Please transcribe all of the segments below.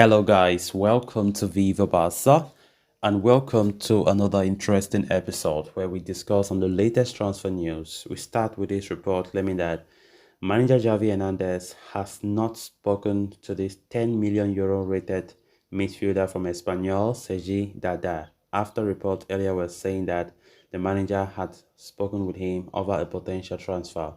Hello, guys. Welcome to Viva Barca, and welcome to another interesting episode where we discuss on the latest transfer news. We start with this report claiming that manager Xavi Hernandez has not spoken to this 10 million euro rated midfielder from Espanyol, Sergi Darder, after reports earlier were saying that the manager had spoken with him over a potential transfer.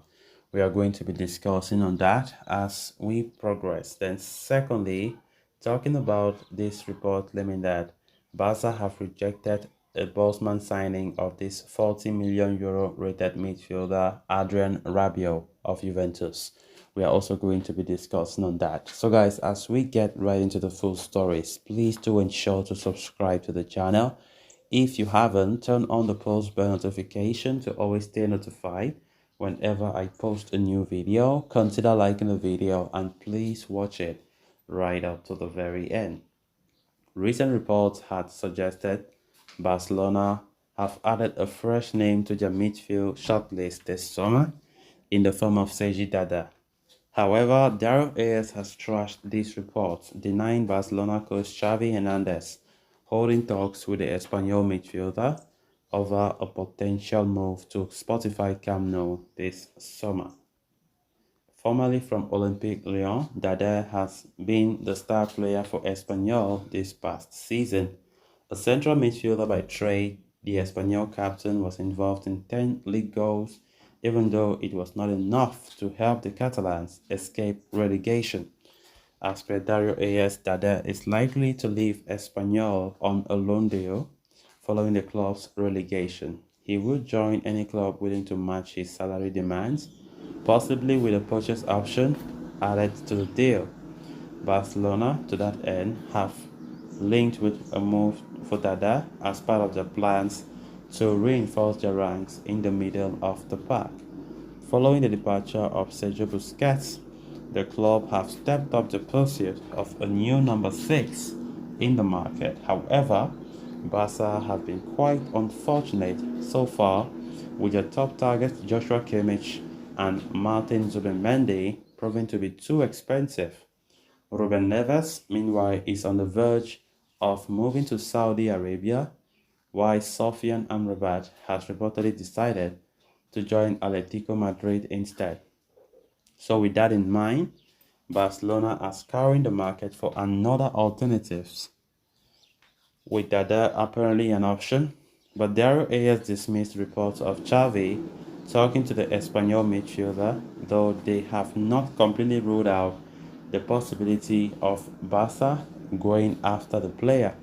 We are going to be discussing on that as we progress. Then, secondly, talking about this report claiming that Barca have rejected a Bosman signing of this 40 million euro rated midfielder Adrian Rabiot of Juventus. We are also going to be discussing on that. So guys, as we get right into the full stories, please do ensure to subscribe to the channel. If you haven't, turn on the post bell notification to always stay notified whenever I post a new video. Consider liking the video and please watch it right up to the very end. Recent reports had suggested Barcelona have added a fresh name to their midfield shortlist this summer in the form of Sergi Darder. However, Daryl Ayers has trashed these reports, denying Barcelona coach Xavi Hernandez holding talks with the Espanyol midfielder over a potential move to Spotify Camp Nou this summer. Formerly from Olympique Lyon, Darder has been the star player for Espanyol this past season. A central midfielder by trade, the Espanyol captain was involved in 10 league goals, even though it was not enough to help the Catalans escape relegation. As per Dario Ayers, Darder is likely to leave Espanyol on a loan deal following the club's relegation. He would join any club willing to match his salary demands, possibly with a purchase option added to the deal. Barcelona, to that end, have linked with a move for Darder as part of their plans to reinforce their ranks in the middle of the pack. Following the departure of Sergio Busquets, the club have stepped up the pursuit of a new number 6 in the market. However, Barca have been quite unfortunate so far, with their top targets Joshua Kimmich and Martin Zubimendi proving to be too expensive. Ruben Neves, meanwhile, is on the verge of moving to Saudi Arabia, while Sofian Amrabat has reportedly decided to join Atletico Madrid instead. So with that in mind, Barcelona are scouring the market for another alternatives, with Darder apparently an option, but Dario Ayers dismissed reports of Xavi talking to the Espanyol midfielder, though they have not completely ruled out the possibility of Barca going after the player.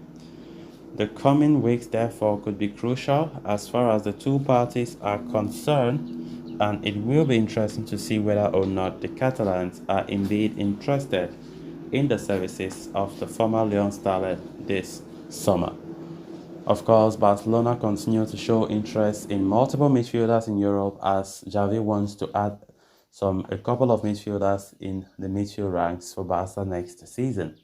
The coming weeks therefore could be crucial as far as the two parties are concerned, and it will be interesting to see whether or not the Catalans are indeed interested in the services of the former Lyon starlet this summer. Of course, Barcelona continue to show interest in multiple midfielders in Europe as Xavi wants to add a couple of midfielders in the midfield ranks for Barca next season.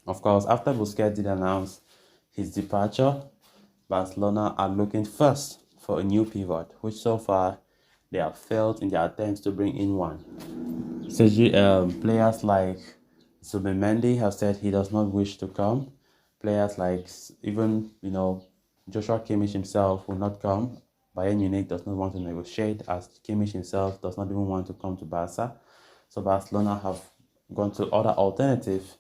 Of course, after Busquets did announce his departure, Barcelona are looking first for a new pivot, which so far they have failed in their attempts to bring in one. Players like Zubimendi have said he does not wish to come. Players like even Joshua Kimmich himself will not come. Bayern Munich does not want to negotiate, as Kimmich himself does not even want to come to Barca. So Barcelona have gone to other alternatives,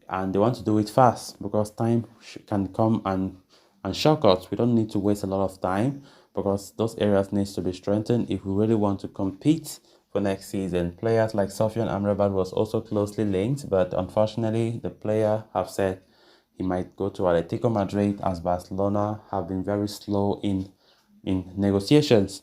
and they want to do it fast because time can come and shock us. We don't need to waste a lot of time because those areas need to be strengthened if we really want to compete for next season. Players like Sofian Amrabat was also closely linked, but unfortunately the player have said he might go to Atletico Madrid, as Barcelona have been very slow in negotiations.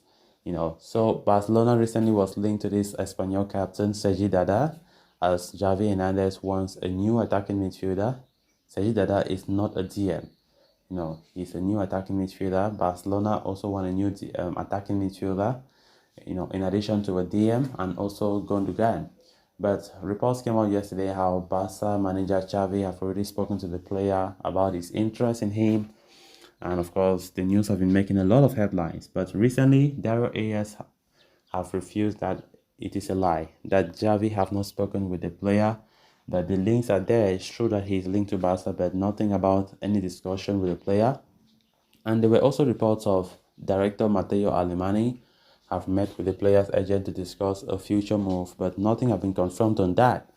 So Barcelona recently was linked to this Espanyol captain Sergi Darder, as Xavi Hernandez wants a new attacking midfielder. Sergi Darder is not a DM. He's a new attacking midfielder. Barcelona also want a new attacking midfielder, in addition to a DM and also Gundogan. But reports came out yesterday how Barca manager Xavi have already spoken to the player about his interest in him. And of course, the news have been making a lot of headlines. But recently, Daryl Ayers have refused that it is a lie, that Xavi have not spoken with the player But the links are there. It's true that he's linked to Barca, but nothing about any discussion with the player. And there were also reports of director Matteo Alemani have met with the player's agent to discuss a future move, but nothing have been confirmed on that.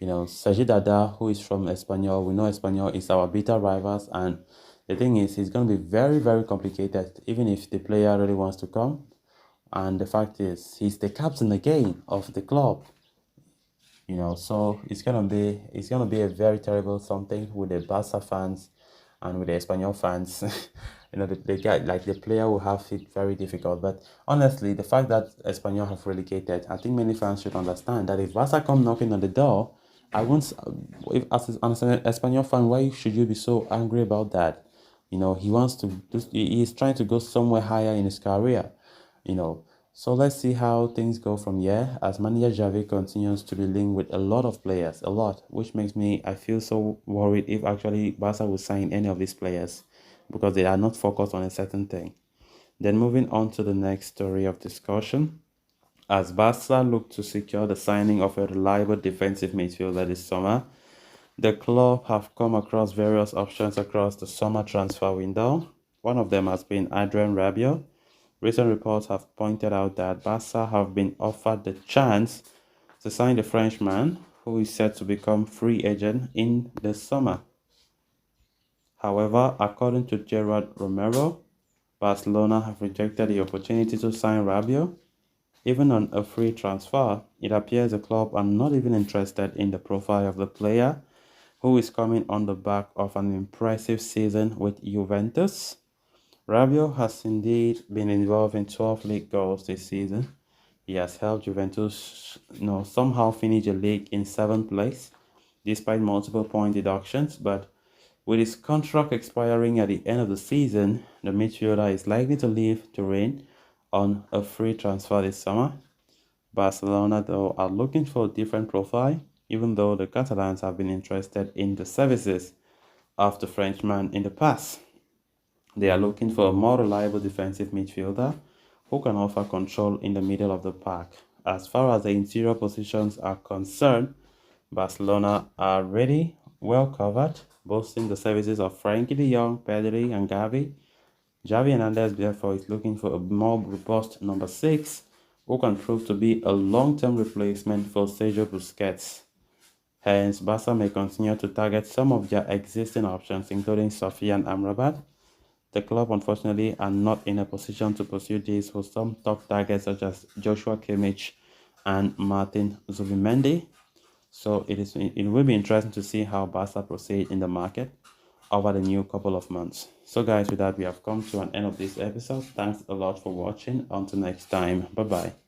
Sergi Darder, who is from Espanyol, we know Espanyol is our bitter rivals, and the thing is, it's going to be very, very complicated, even if the player really wants to come. And the fact is, he's the captain again of the club. So it's gonna be a very terrible something with the Barca fans and with the Espanyol fans. The guy, like the player, will have it very difficult. But honestly, the fact that Espanyol have relegated, I think many fans should understand that if Barca come knocking on the door, I won't. If as an Espanyol fan, why should you be so angry about that? He wants to. He's trying to go somewhere higher in his career. you know. So let's see how things go from here as manager Xavi continues to be linked with a lot of players, a lot, which makes I feel so worried if actually Barca will sign any of these players because they are not focused on a certain thing. Then moving on to the next story of discussion. As Barca look to secure the signing of a reliable defensive midfielder this summer, the club have come across various options across the summer transfer window. One of them has been Adrian Rabiot. Recent reports have pointed out that Barca have been offered the chance to sign the Frenchman, who is set to become free agent in the summer. However, according to Gerard Romero, Barcelona have rejected the opportunity to sign Rabiot. Even on a free transfer, it appears the club are not even interested in the profile of the player, who is coming on the back of an impressive season with Juventus. Rabiot has indeed been involved in 12 league goals this season. He has helped Juventus somehow finish the league in 7th place, despite multiple point deductions. But with his contract expiring at the end of the season, the midfielder is likely to leave Turin on a free transfer this summer. Barcelona, though, are looking for a different profile, even though the Catalans have been interested in the services of the Frenchman in the past. They are looking for a more reliable defensive midfielder who can offer control in the middle of the park. As far as the interior positions are concerned, Barcelona are ready, well covered, boasting the services of Frankie de Jong, Pedri, and Gavi. Xavi Hernandez, therefore, is looking for a more robust number 6 who can prove to be a long-term replacement for Sergio Busquets. Hence, Barca may continue to target some of their existing options, including Sofian Amrabat. The club, unfortunately, are not in a position to pursue this for some top targets such as Joshua Kimmich and Martin Zubimendi. So it will be interesting to see how Barca proceed in the market over the new couple of months. So guys, with that, we have come to an end of this episode. Thanks a lot for watching. Until next time, bye bye.